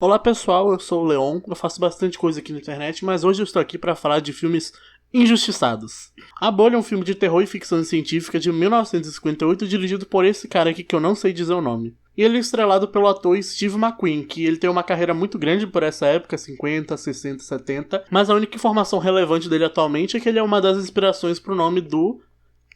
Olá pessoal, eu sou o Leon, eu faço bastante coisa aqui na internet, mas hoje eu estou aqui para falar de filmes injustiçados. A Bolha é um filme de terror e ficção científica de 1958 dirigido por esse cara aqui que eu não sei dizer o nome. E ele é estrelado pelo ator Steve McQueen, que ele tem uma carreira muito grande por essa época, 50, 60, 70, mas a única informação relevante dele atualmente é que ele é uma das inspirações pro nome do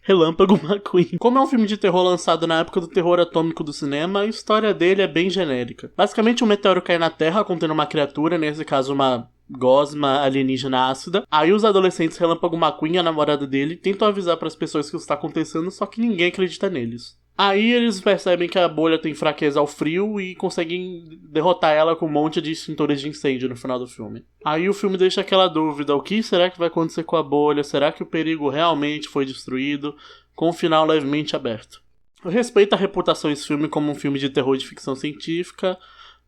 Relâmpago McQueen. Como é um filme de terror lançado na época do terror atômico do cinema, a história dele é bem genérica. Basicamente, um meteoro cai na Terra contendo uma criatura, nesse caso uma gosma alienígena ácida. Aí os adolescentes Relâmpago McQueen e a namorada dele tentam avisar para as pessoas que isso está acontecendo, só que ninguém acredita neles. Aí eles percebem que a bolha tem fraqueza ao frio e conseguem derrotar ela com um monte de extintores de incêndio no final do filme. Aí o filme deixa aquela dúvida, o que será que vai acontecer com a bolha? Será que o perigo realmente foi destruído? Com um final levemente aberto. Eu respeito a reputação desse filme como um filme de terror de ficção científica,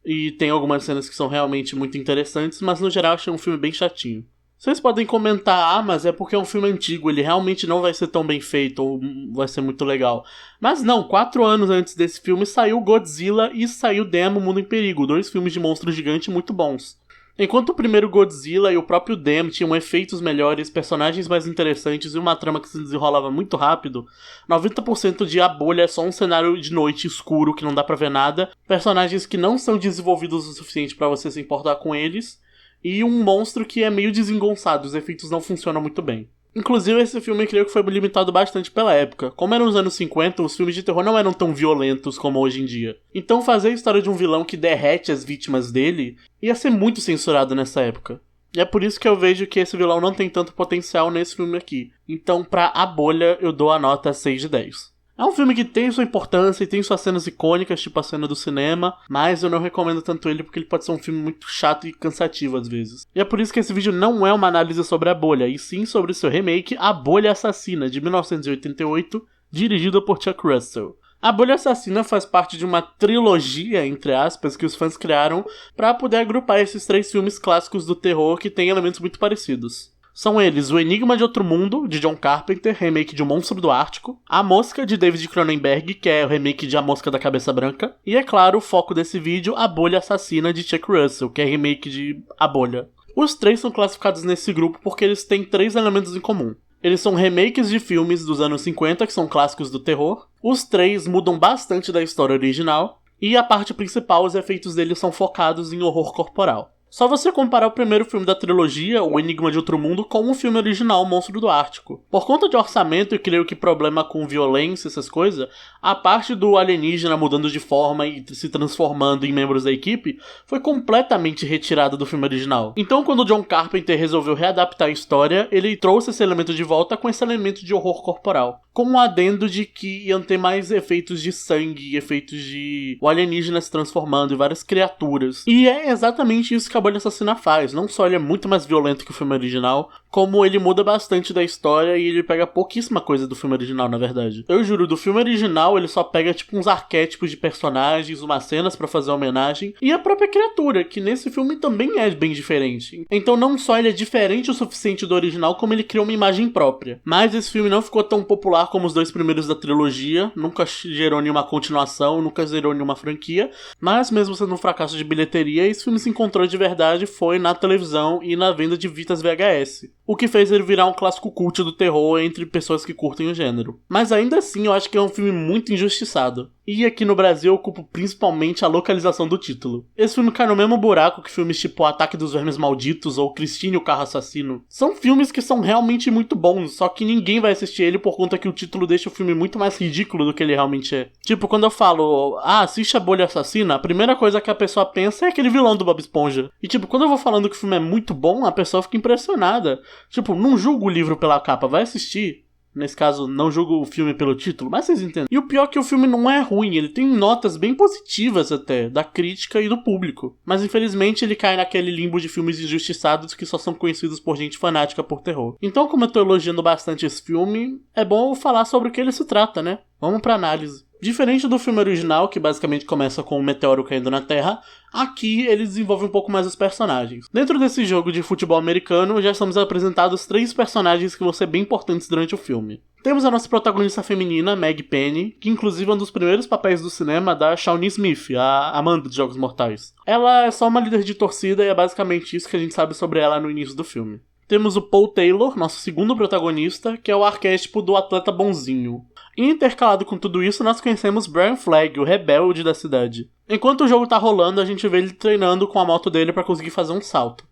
e tem algumas cenas que são realmente muito interessantes, mas no geral achei um filme bem chatinho. Vocês podem comentar, mas é porque é um filme antigo, ele realmente não vai ser tão bem feito, ou vai ser muito legal. Mas não, 4 anos antes desse filme saiu Godzilla e saiu Demo Mundo em Perigo, 2 filmes de monstro gigante muito bons. Enquanto o primeiro Godzilla e o próprio Demo tinham efeitos melhores, personagens mais interessantes e uma trama que se desenrolava muito rápido, 90% de A Bolha é só um cenário de noite escuro que não dá pra ver nada, personagens que não são desenvolvidos o suficiente pra você se importar com eles, e um monstro que é meio desengonçado, os efeitos não funcionam muito bem. Inclusive, esse filme eu creio que foi limitado bastante pela época. Como eram os anos 50, os filmes de terror não eram tão violentos como hoje em dia. Então fazer a história de um vilão que derrete as vítimas dele ia ser muito censurado nessa época. E é por isso que eu vejo que esse vilão não tem tanto potencial nesse filme aqui. Então, pra A Bolha, eu dou a nota 6 de 10. É um filme que tem sua importância e tem suas cenas icônicas, tipo a cena do cinema, mas eu não recomendo tanto ele porque ele pode ser um filme muito chato e cansativo às vezes. E é por isso que esse vídeo não é uma análise sobre A Bolha, e sim sobre seu remake A Bolha Assassina, de 1988, dirigido por Chuck Russell. A Bolha Assassina faz parte de uma trilogia, entre aspas, que os fãs criaram para poder agrupar esses 3 filmes clássicos do terror que têm elementos muito parecidos. São eles O Enigma de Outro Mundo, de John Carpenter, remake de O Monstro do Ártico, A Mosca, de David Cronenberg, que é o remake de A Mosca da Cabeça Branca, e é claro, o foco desse vídeo, A Bolha Assassina, de Chuck Russell, que é remake de A Bolha. Os 3 são classificados nesse grupo porque eles têm 3 elementos em comum. Eles são remakes de filmes dos anos 50, que são clássicos do terror, os 3 mudam bastante da história original, e a parte principal, os efeitos deles são focados em horror corporal. Só você comparar o primeiro filme da trilogia, O Enigma de Outro Mundo, com o filme original, O Monstro do Ártico. Por conta de orçamento e creio que problema com violência, essas coisas, a parte do alienígena mudando de forma e se transformando em membros da equipe foi completamente retirada do filme original. Então, quando o John Carpenter resolveu readaptar a história, ele trouxe esse elemento de volta com esse elemento de horror corporal. Com um adendo de que iam ter mais efeitos de sangue, efeitos de o alienígena se transformando em várias criaturas. E é exatamente isso que A Bolha Assassina faz. Não só ele é muito mais violento que o filme original, como ele muda bastante da história e ele pega pouquíssima coisa do filme original, na verdade. Eu juro, do filme original ele só pega tipo uns arquétipos de personagens, umas cenas pra fazer homenagem, e a própria criatura, que nesse filme também é bem diferente. Então não só ele é diferente o suficiente do original, como ele criou uma imagem própria. Mas esse filme não ficou tão popular como os 2 primeiros da trilogia, nunca gerou nenhuma continuação, nunca gerou nenhuma franquia, mas mesmo sendo um fracasso de bilheteria, esse filme se encontrou de verdade foi na televisão e na venda de fitas VHS, o que fez ele virar um clássico cult do terror entre pessoas que curtem o gênero. Mas ainda assim eu acho que é um filme muito injustiçado. E aqui no Brasil eu culpo principalmente a localização do título. Esse filme cai no mesmo buraco que filmes tipo O Ataque dos Vermes Malditos ou Christine e o Carro Assassino. São filmes que são realmente muito bons, só que ninguém vai assistir ele por conta que o título deixa o filme muito mais ridículo do que ele realmente é. Tipo, quando eu falo, assiste A Bolha Assassina, a primeira coisa que a pessoa pensa é aquele vilão do Bob Esponja. E tipo, quando eu vou falando que o filme é muito bom, a pessoa fica impressionada. Tipo, não julgo o livro pela capa, vai assistir. Nesse caso, não julgo o filme pelo título, mas vocês entendem. E o pior é que o filme não é ruim, ele tem notas bem positivas até, da crítica e do público. Mas infelizmente ele cai naquele limbo de filmes injustiçados que só são conhecidos por gente fanática por terror. Então, como eu tô elogiando bastante esse filme, é bom eu falar sobre o que ele se trata, né? Vamos pra análise. Diferente do filme original, que basicamente começa com um meteoro caindo na Terra, aqui ele desenvolve um pouco mais os personagens. Dentro desse jogo de futebol americano, já estamos apresentados 3 personagens que vão ser bem importantes durante o filme. Temos a nossa protagonista feminina, Meg Penny, que inclusive é um dos primeiros papéis do cinema da Shawnee Smith, a Amanda de Jogos Mortais. Ela é só uma líder de torcida e é basicamente isso que a gente sabe sobre ela no início do filme. Temos o Paul Taylor, nosso segundo protagonista, que é o arquétipo do atleta bonzinho. E intercalado com tudo isso, nós conhecemos Brian Flagg, o rebelde da cidade. Enquanto o jogo tá rolando, a gente vê ele treinando com a moto dele pra conseguir fazer um salto.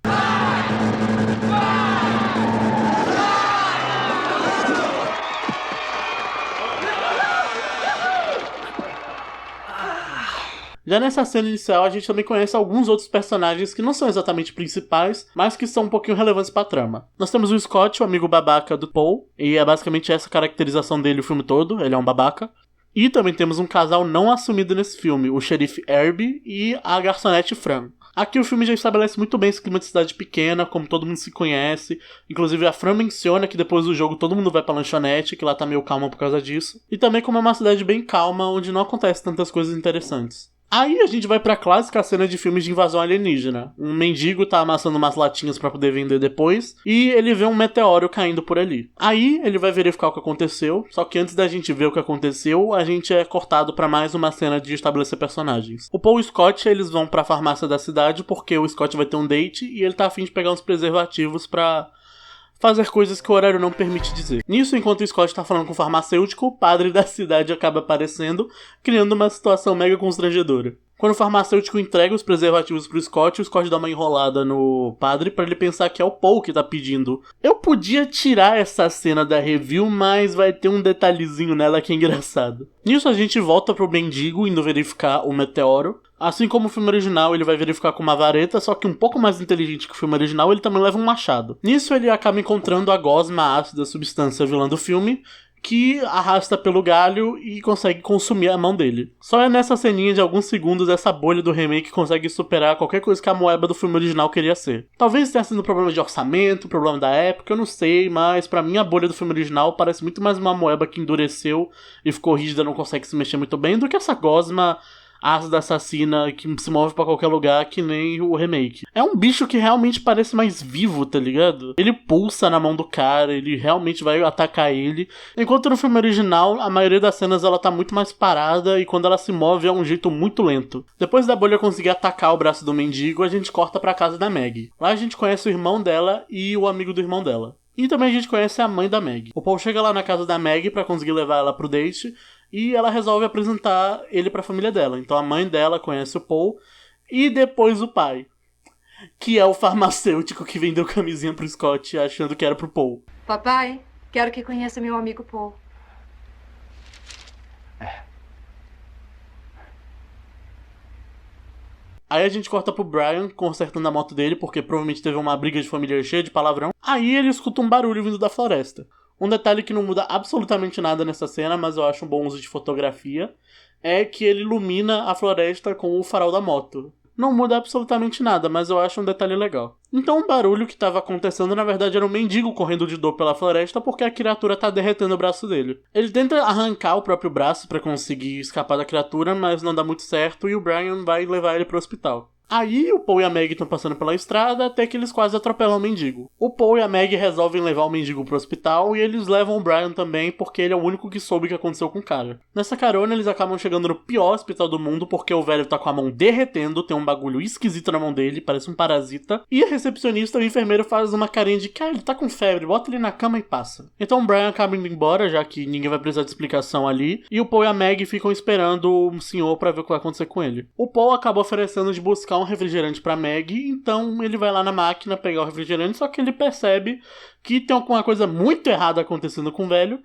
Já nessa cena inicial, a gente também conhece alguns outros personagens que não são exatamente principais, mas que são um pouquinho relevantes pra trama. Nós temos o Scott, o amigo babaca do Paul, e é basicamente essa caracterização dele o filme todo, ele é um babaca. E também temos um casal não assumido nesse filme, o xerife Herbie e a garçonete Fran. Aqui o filme já estabelece muito bem esse clima de cidade pequena, como todo mundo se conhece. Inclusive a Fran menciona que depois do jogo todo mundo vai pra lanchonete, que lá tá meio calma por causa disso. E também como é uma cidade bem calma, onde não acontece tantas coisas interessantes. Aí a gente vai pra clássica cena de filmes de invasão alienígena. Um mendigo tá amassando umas latinhas pra poder vender depois, e ele vê um meteoro caindo por ali. Aí ele vai verificar o que aconteceu, só que antes da gente ver o que aconteceu, a gente é cortado pra mais uma cena de estabelecer personagens. O Paul e o Scott, eles vão pra farmácia da cidade porque o Scott vai ter um date e ele tá a fim de pegar uns preservativos pra fazer coisas que o horário não permite dizer. Nisso, enquanto o Scott tá falando com o farmacêutico, o padre da cidade acaba aparecendo, criando uma situação mega constrangedora. Quando o farmacêutico entrega os preservativos pro Scott, o Scott dá uma enrolada no padre pra ele pensar que é o Paul que tá pedindo. Eu podia tirar essa cena da review, mas vai ter um detalhezinho nela que é engraçado. Nisso a gente volta pro mendigo indo verificar o meteoro. Assim como o filme original, ele vai verificar com uma vareta, só que um pouco mais inteligente que o filme original, ele também leva um machado. Nisso ele acaba encontrando a gosma ácida, substância vilã do filme, que arrasta pelo galho e consegue consumir a mão dele. Só é nessa ceninha de alguns segundos essa bolha do remake consegue superar qualquer coisa que a moeba do filme original queria ser. Talvez tenha sido um problema de orçamento, problema da época, eu não sei, mas pra mim a bolha do filme original parece muito mais uma moeba que endureceu e ficou rígida, não consegue se mexer muito bem, do que essa gosma ácida assassina que se move pra qualquer lugar, que nem o remake. É um bicho que realmente parece mais vivo, tá ligado? Ele pulsa na mão do cara, ele realmente vai atacar ele. Enquanto no filme original, a maioria das cenas ela tá muito mais parada e quando ela se move é um jeito muito lento. Depois da bolha conseguir atacar o braço do mendigo, a gente corta pra casa da Meg. Lá a gente conhece o irmão dela e o amigo do irmão dela. E também a gente conhece a mãe da Meg. O Paul chega lá na casa da Meg pra conseguir levar ela pro date e ela resolve apresentar ele pra família dela. Então a mãe dela conhece o Paul e depois o pai, que é o farmacêutico que vendeu camisinha pro Scott achando que era pro Paul. Papai, quero que conheça meu amigo Paul. Aí a gente corta pro Brian consertando a moto dele, porque provavelmente teve uma briga de família cheia de palavrão. Aí ele escuta um barulho vindo da floresta. Um detalhe que não muda absolutamente nada nessa cena, mas eu acho um bom uso de fotografia, é que ele ilumina a floresta com o farol da moto. Não muda absolutamente nada, mas eu acho um detalhe legal. Então o barulho que estava acontecendo na verdade era um mendigo correndo de dor pela floresta porque a criatura tá derretendo o braço dele. Ele tenta arrancar o próprio braço para conseguir escapar da criatura, mas não dá muito certo e o Brian vai levar ele pro hospital. Aí o Paul e a Meg estão passando pela estrada até que eles quase atropelam o mendigo. O Paul e a Meg resolvem levar o mendigo pro hospital e eles levam o Brian também porque ele é o único que soube o que aconteceu com o cara. Nessa carona eles acabam chegando no pior hospital do mundo porque o velho tá com a mão derretendo, tem um bagulho esquisito na mão dele, parece um parasita. E a recepcionista, o enfermeiro, faz uma carinha de que ele tá com febre, bota ele na cama e passa. Então o Brian acaba indo embora, já que ninguém vai precisar de explicação ali. E o Paul e a Meg ficam esperando o senhor pra ver o que vai acontecer com ele. O Paul acaba oferecendo de buscar um refrigerante pra Meg, então ele vai lá na máquina pegar o refrigerante, só que ele percebe que tem alguma coisa muito errada acontecendo com o velho.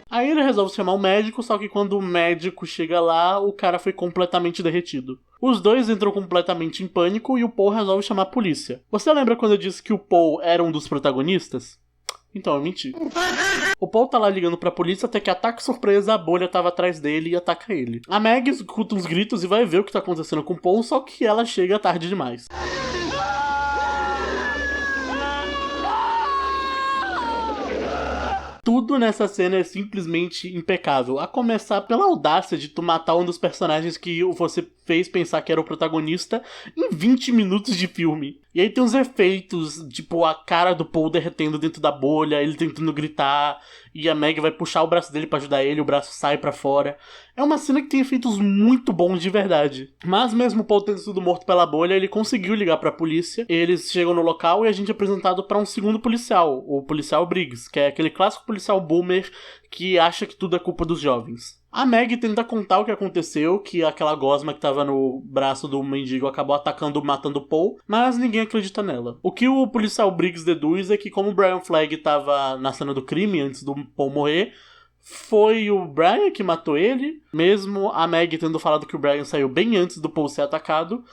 Aí ele resolve chamar o médico, só que quando o médico chega lá, o cara foi completamente derretido. Os dois entram completamente em pânico e o Paul resolve chamar a polícia. Você lembra quando eu disse que o Paul era um dos protagonistas? Então, eu menti. O Paul tá lá ligando pra polícia até que, ataque surpresa, a bolha tava atrás dele e ataca ele. A Meg escuta uns gritos e vai ver o que tá acontecendo com o Paul, só que ela chega tarde demais. tudo nessa cena é simplesmente impecável. A começar pela audácia de tu matar um dos personagens que você fez pensar que era o protagonista em 20 minutos de filme. E aí tem uns efeitos, tipo a cara do Paul derretendo dentro da bolha, ele tentando gritar, e a Meg vai puxar o braço dele pra ajudar ele, o braço sai pra fora. É uma cena que tem efeitos muito bons de verdade. Mas mesmo o Paul tendo sido morto pela bolha, ele conseguiu ligar pra polícia. Eles chegam no local e a gente é apresentado pra um segundo policial, o policial Briggs, que é aquele clássico policial boomer que acha que tudo é culpa dos jovens. A Meg tenta contar o que aconteceu, que aquela gosma que tava no braço do mendigo acabou atacando, matando o Paul, mas ninguém acredita nela. O que o policial Briggs deduz é que como o Brian Flagg tava na cena do crime antes do Paul morrer, foi o Brian que matou ele, mesmo a Meg tendo falado que o Brian saiu bem antes do Paul ser atacado.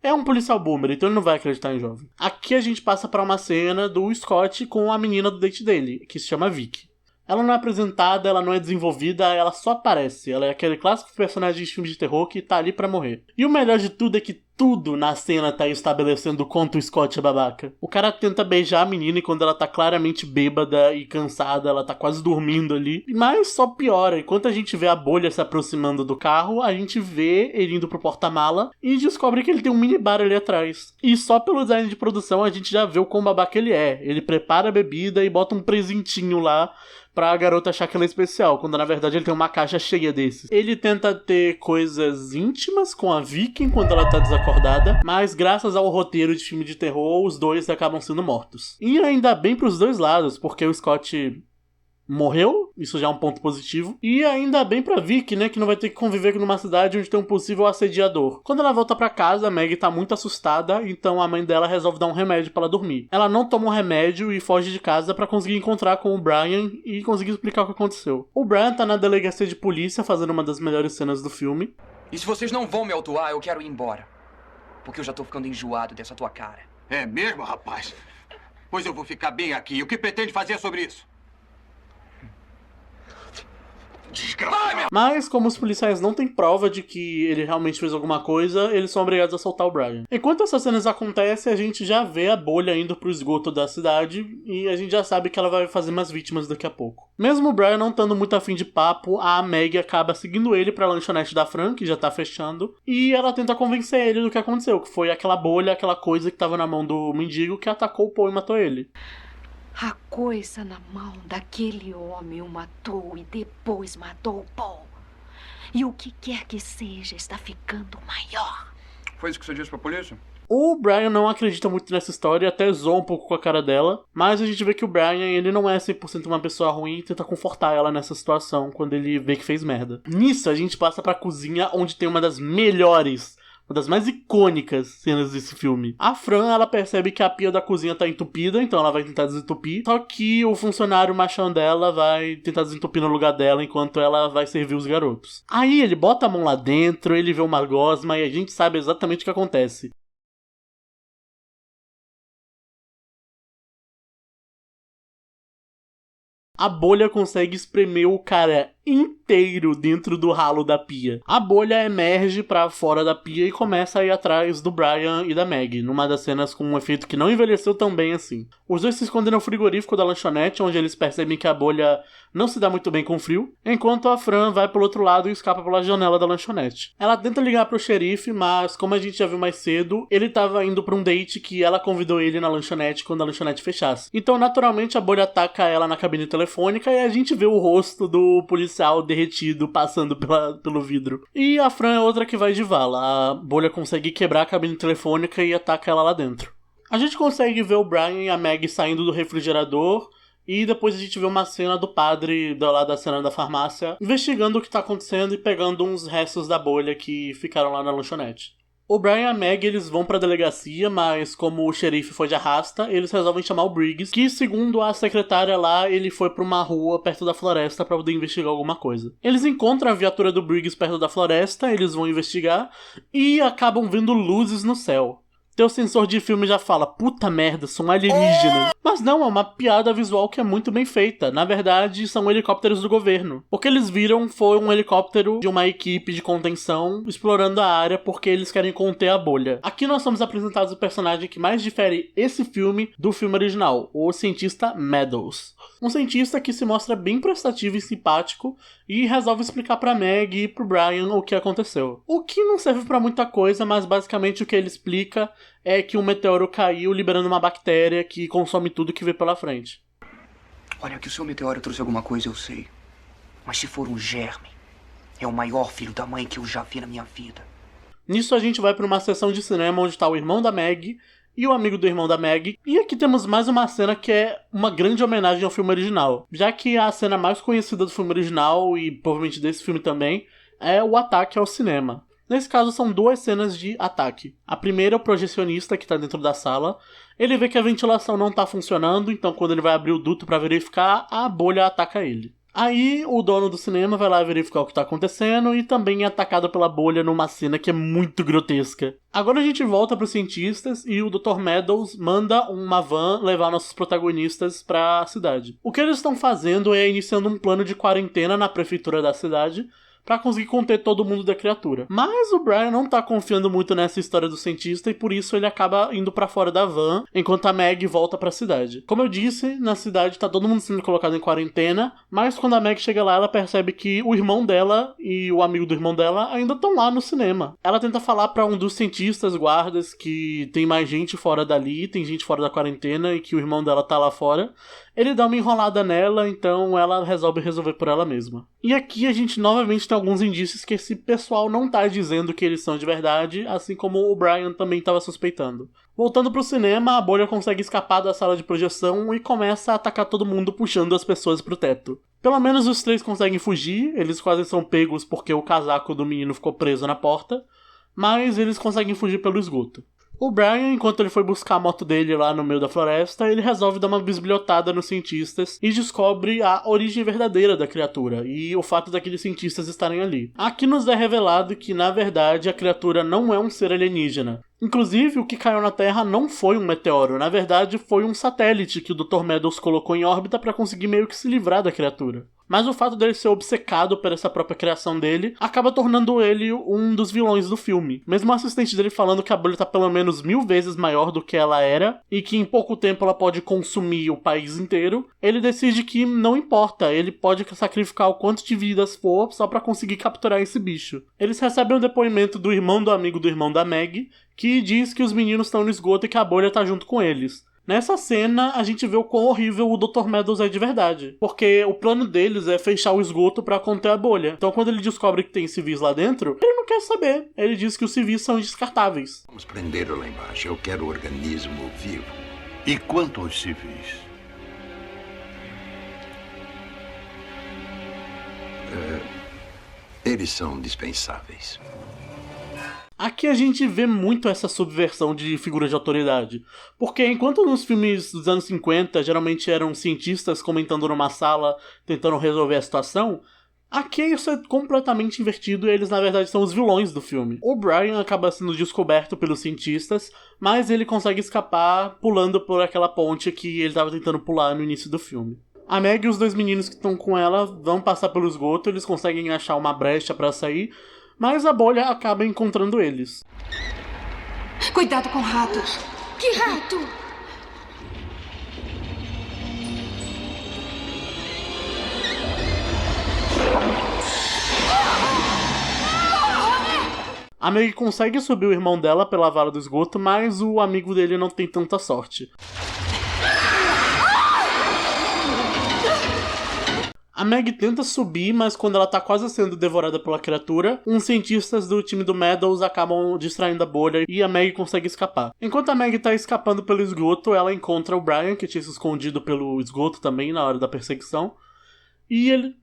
É um policial boomer, então ele não vai acreditar em jovem. Aqui a gente passa pra uma cena do Scott com a menina do date dele, que se chama Vicky. Ela não é apresentada, ela não é desenvolvida, ela só aparece. Ela é aquele clássico personagem de filme de terror que tá ali pra morrer. E o melhor de tudo é que tudo na cena tá estabelecendo o quanto o Scott é babaca. O cara tenta beijar a menina e quando ela tá claramente bêbada e cansada, ela tá quase dormindo ali. Mas só piora. Enquanto a gente vê a bolha se aproximando do carro, a gente vê ele indo pro porta-mala e descobre que ele tem um minibar ali atrás. E só pelo design de produção a gente já vê o quão babaca ele é. Ele prepara a bebida e bota um presentinho lá pra garota achar que ela é especial, quando na verdade ele tem uma caixa cheia desses. Ele tenta ter coisas íntimas com a Vicky enquanto ela tá desacordada, mas graças ao roteiro de filme de terror, os dois acabam sendo mortos. E ainda bem pros dois lados, porque o Scott morreu, isso já é um ponto positivo. E ainda bem pra Vicky, né, que não vai ter que conviver numa cidade onde tem um possível assediador. Quando ela volta pra casa, a Meg tá muito assustada, então a mãe dela resolve dar um remédio pra ela dormir. Ela não toma o remédio e foge de casa pra conseguir encontrar com o Brian e conseguir explicar o que aconteceu. O Brian tá na delegacia de polícia fazendo uma das melhores cenas do filme. E se vocês não vão me autuar, eu quero ir embora. Porque eu já tô ficando enjoado dessa tua cara. É mesmo, rapaz? Pois eu vou ficar bem aqui. O que pretende fazer sobre isso? Mas, como os policiais não têm prova de que ele realmente fez alguma coisa, eles são obrigados a soltar o Brian. Enquanto essas cenas acontecem, a gente já vê a bolha indo pro esgoto da cidade e a gente já sabe que ela vai fazer mais vítimas daqui a pouco. Mesmo o Brian não estando muito afim de papo, a Meg acaba seguindo ele pra lanchonete da Fran, que já tá fechando, e ela tenta convencer ele do que aconteceu, que foi aquela bolha, aquela coisa que tava na mão do mendigo que atacou o Paul e matou ele. A coisa na mão daquele homem o matou e depois matou o Paul. E o que quer que seja está ficando maior. Foi isso que você disse pra polícia? O Brian não acredita muito nessa história, até zoa um pouco com a cara dela, mas a gente vê que o Brian, ele não é 100% uma pessoa ruim e tenta confortar ela nessa situação quando ele vê que fez merda. Nisso, a gente passa pra cozinha, onde tem uma das melhores, uma das mais icônicas cenas desse filme. A Fran, ela percebe que a pia da cozinha tá entupida, então ela vai tentar desentupir. Só que o funcionário machão dela vai tentar desentupir no lugar dela enquanto ela vai servir os garotos. Aí ele bota a mão lá dentro, ele vê uma gosma e a gente sabe exatamente o que acontece. A bolha consegue espremer o cara inteiro dentro do ralo da pia. A bolha emerge pra fora da pia e começa a ir atrás do Brian e da Meg, numa das cenas com um efeito que não envelheceu tão bem assim. Os dois se escondem no frigorífico da lanchonete, onde eles percebem que a bolha não se dá muito bem com frio, enquanto a Fran vai pro outro lado e escapa pela janela da lanchonete. Ela tenta ligar pro xerife, mas como a gente já viu mais cedo, ele tava indo pra um date que ela convidou ele na lanchonete quando a lanchonete fechasse. Então, naturalmente, a bolha ataca ela na cabine telefônica e a gente vê o rosto do policial derretido passando pelo vidro. E a Fran é outra que vai de vala. A bolha consegue quebrar a cabine telefônica e ataca ela lá dentro. A gente consegue ver o Brian e a Meg saindo do refrigerador e depois a gente vê uma cena do padre lá da cena da farmácia investigando o que tá acontecendo e pegando uns restos da bolha que ficaram lá na lanchonete. O Brian e a Meg, eles vão pra delegacia, mas como o xerife foi de arrasta, eles resolvem chamar o Briggs, que segundo a secretária lá, ele foi pra uma rua perto da floresta pra poder investigar alguma coisa. Eles encontram a viatura do Briggs perto da floresta, eles vão investigar e acabam vendo luzes no céu. teu sensor de filme já fala, puta merda, são alienígenas. Mas não, é uma piada visual que é muito bem feita. Na verdade, são helicópteros do governo. O que eles viram foi um helicóptero de uma equipe de contenção explorando a área porque eles querem conter a bolha. Aqui nós somos apresentados o personagem que mais difere esse filme do filme original, o cientista Meadows. Um cientista que se mostra bem prestativo e simpático e resolve explicar pra Meg e pro Brian o que aconteceu. O que não serve pra muita coisa, mas basicamente o que ele explica é que um meteoro caiu liberando uma bactéria que consome tudo que vê pela frente. Olha, que o seu meteoro trouxe alguma coisa, eu sei. Mas se for um germe, é o maior filho da mãe que eu já vi na minha vida. Nisso a gente vai pra uma sessão de cinema onde tá o irmão da Meg e o amigo do irmão da Meg. E aqui temos mais uma cena que é uma grande homenagem ao filme original. Já que a cena mais conhecida do filme original, e provavelmente desse filme também, é o ataque ao cinema. Nesse caso são duas cenas de ataque. A primeira é o projecionista que tá dentro da sala. Ele vê que a ventilação não tá funcionando, então quando ele vai abrir o duto pra verificar, a bolha ataca ele. Aí o dono do cinema vai lá verificar o que tá acontecendo e também é atacado pela bolha numa cena que é muito grotesca. Agora a gente volta pros cientistas e o Dr. Meadows manda uma van levar nossos protagonistas pra cidade. O que eles estão fazendo é iniciando um plano de quarentena na prefeitura da cidade pra conseguir conter todo mundo da criatura. Mas o Brian não tá confiando muito nessa história do cientista e por isso ele acaba indo pra fora da van, enquanto a Meg volta pra cidade. Como eu disse, na cidade tá todo mundo sendo colocado em quarentena, mas quando a Meg chega lá, ela percebe que o irmão dela e o amigo do irmão dela ainda estão lá no cinema. Ela tenta falar pra um dos cientistas guardas que tem mais gente fora dali, tem gente fora da quarentena e que o irmão dela tá lá fora. Ele dá uma enrolada nela, então ela resolver por ela mesma. E aqui a gente novamente tem alguns indícios que esse pessoal não tá dizendo que eles são de verdade, assim como o Brian também estava suspeitando. Voltando pro cinema, a bolha consegue escapar da sala de projeção e começa a atacar todo mundo puxando as pessoas pro teto. Pelo menos os três conseguem fugir, eles quase são pegos porque o casaco do menino ficou preso na porta, mas eles conseguem fugir pelo esgoto. O Brian, enquanto ele foi buscar a moto dele lá no meio da floresta, ele resolve dar uma bisbilhotada nos cientistas e descobre a origem verdadeira da criatura e o fato daqueles cientistas estarem ali. Aqui nos é revelado que, na verdade, a criatura não é um ser alienígena. Inclusive, o que caiu na Terra não foi um meteoro, na verdade foi um satélite que o Dr. Meadows colocou em órbita para conseguir meio que se livrar da criatura. Mas o fato dele ser obcecado por essa própria criação dele acaba tornando ele um dos vilões do filme. Mesmo o assistente dele falando que a bolha tá pelo menos 1000 vezes maior do que ela era e que em pouco tempo ela pode consumir o país inteiro, ele decide que não importa, ele pode sacrificar o quanto de vidas for só pra conseguir capturar esse bicho. Eles recebem um depoimento do irmão do amigo do irmão da Meg, que diz que os meninos estão no esgoto e que a bolha tá junto com eles. Nessa cena, a gente vê o quão horrível o Dr. Meadows é de verdade. Porque o plano deles é fechar o esgoto pra conter a bolha. Então quando ele descobre que tem civis lá dentro, ele não quer saber. Ele diz que os civis são descartáveis. Vamos prendê-lo lá embaixo. Eu quero o organismo vivo. E quanto aos civis? Eles são dispensáveis. Aqui a gente vê muito essa subversão de figura de autoridade. Porque enquanto nos filmes dos anos 50 geralmente eram cientistas comentando numa sala tentando resolver a situação, aqui isso é completamente invertido e eles na verdade são os vilões do filme. O Brian acaba sendo descoberto pelos cientistas, mas ele consegue escapar pulando por aquela ponte que ele estava tentando pular no início do filme. A Meg e os dois meninos que estão com ela vão passar pelo esgoto, eles conseguem achar uma brecha para sair, mas a bolha acaba encontrando eles. Cuidado com ratos. Que rato? A Meg consegue subir o irmão dela pela vala do esgoto, mas o amigo dele não tem tanta sorte. A Meg tenta subir, mas quando ela tá quase sendo devorada pela criatura, uns cientistas do time do Meadows acabam distraindo a bolha e a Meg consegue escapar. Enquanto a Meg tá escapando pelo esgoto, ela encontra o Brian, que tinha se escondido pelo esgoto também na hora da perseguição. E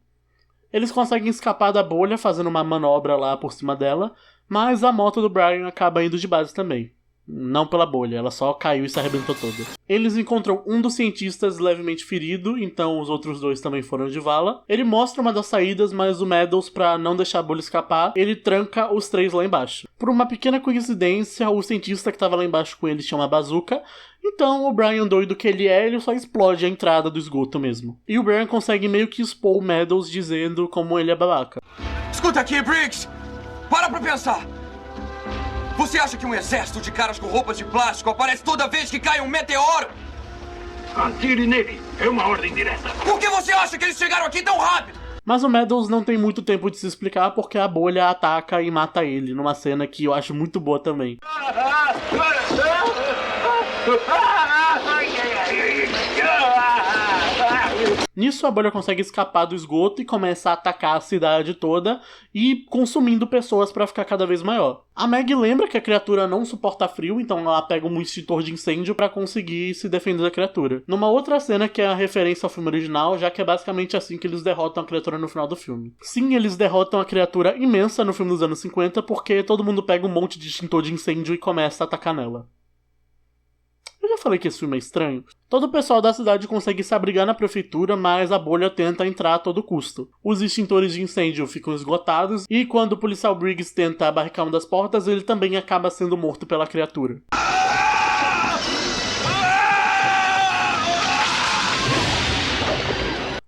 eles conseguem escapar da bolha fazendo uma manobra lá por cima dela, mas a moto do Brian acaba indo de base também. Não pela bolha, ela só caiu e se arrebentou toda. Eles encontram um dos cientistas levemente ferido, então os outros dois também foram de vala. Ele mostra uma das saídas, mas o Meadows, pra não deixar a bolha escapar, ele tranca os três lá embaixo. Por uma pequena coincidência, o cientista que tava lá embaixo com ele chama Bazooka, então o Brian, doido que ele só explode a entrada do esgoto mesmo. E o Brian consegue meio que expor o Meadows dizendo como ele é babaca. Escuta aqui, Briggs! Para pra pensar! Você acha que um exército de caras com roupas de plástico aparece toda vez que cai um meteoro? Atire nele. É uma ordem direta. Por que você acha que eles chegaram aqui tão rápido? Mas o Meadows não tem muito tempo de se explicar porque a bolha ataca e mata ele, numa cena que eu acho muito boa também. Nisso, a bolha consegue escapar do esgoto e começa a atacar a cidade toda e consumindo pessoas pra ficar cada vez maior. A Meg lembra que a criatura não suporta frio, então ela pega um extintor de incêndio pra conseguir se defender da criatura. Numa outra cena que é a referência ao filme original, já que é basicamente assim que eles derrotam a criatura no final do filme. Sim, eles derrotam a criatura imensa no filme dos anos 50 porque todo mundo pega um monte de extintor de incêndio e começa a atacar nela. Eu já falei que esse filme é estranho. Todo o pessoal da cidade consegue se abrigar na prefeitura, mas a bolha tenta entrar a todo custo. Os extintores de incêndio ficam esgotados, e quando o policial Briggs tenta barricar uma das portas, ele também acaba sendo morto pela criatura.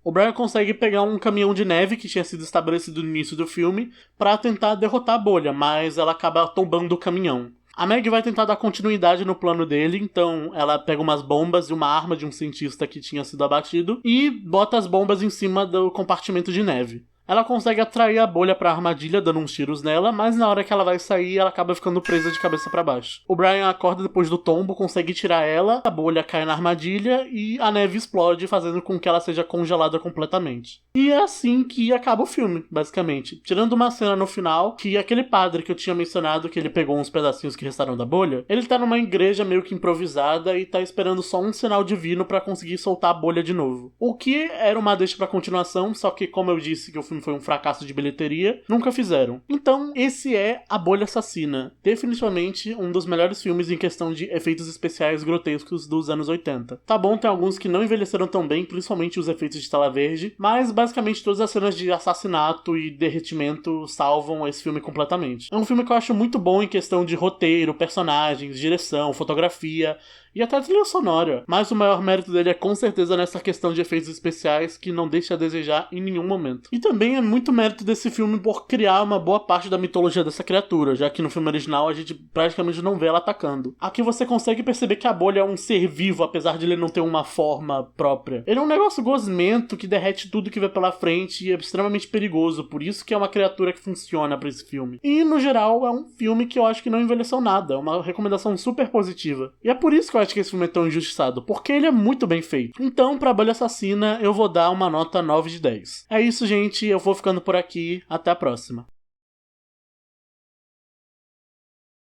O Brian consegue pegar um caminhão de neve que tinha sido estabelecido no início do filme para tentar derrotar a bolha, mas ela acaba tombando o caminhão. A Meg vai tentar dar continuidade no plano dele, então ela pega umas bombas e uma arma de um cientista que tinha sido abatido e bota as bombas em cima do compartimento de neve. Ela consegue atrair a bolha pra armadilha, dando uns tiros nela, mas na hora que ela vai sair, ela acaba ficando presa de cabeça pra baixo. O Brian acorda depois do tombo, consegue tirar ela, a bolha cai na armadilha e a neve explode, fazendo com que ela seja congelada completamente. E é assim que acaba o filme, basicamente. Tirando uma cena no final, que aquele padre que eu tinha mencionado, que ele pegou uns pedacinhos que restaram da bolha, ele tá numa igreja meio que improvisada e tá esperando só um sinal divino pra conseguir soltar a bolha de novo. O que era uma deixa pra continuação, só que como eu disse que o filme foi um fracasso de bilheteria, nunca fizeram. Então, esse é A Bolha Assassina. Definitivamente um dos melhores filmes em questão de efeitos especiais grotescos dos anos 80. Tá bom, tem alguns que não envelheceram tão bem, principalmente os efeitos de tela verde, mas basicamente todas as cenas de assassinato e derretimento salvam esse filme completamente. É um filme que eu acho muito bom em questão de roteiro, personagens, direção, fotografia e até trilha sonora, mas o maior mérito dele é com certeza nessa questão de efeitos especiais que não deixa a desejar em nenhum momento. E também é muito mérito desse filme por criar uma boa parte da mitologia dessa criatura, já que no filme original a gente praticamente não vê ela atacando. Aqui você consegue perceber que a bolha é um ser vivo, apesar de ele não ter uma forma própria. Ele é um negócio gosmento que derrete tudo que vê pela frente e é extremamente perigoso, por isso que é uma criatura que funciona pra esse filme. E no geral é um filme que eu acho que não envelheceu nada, é uma recomendação super positiva. E é por isso que eu acho que esse filme é tão injustiçado, porque ele é muito bem feito. Então, pra Bolha Assassina, eu vou dar uma nota 9 de 10. É isso, gente, eu vou ficando por aqui, até a próxima.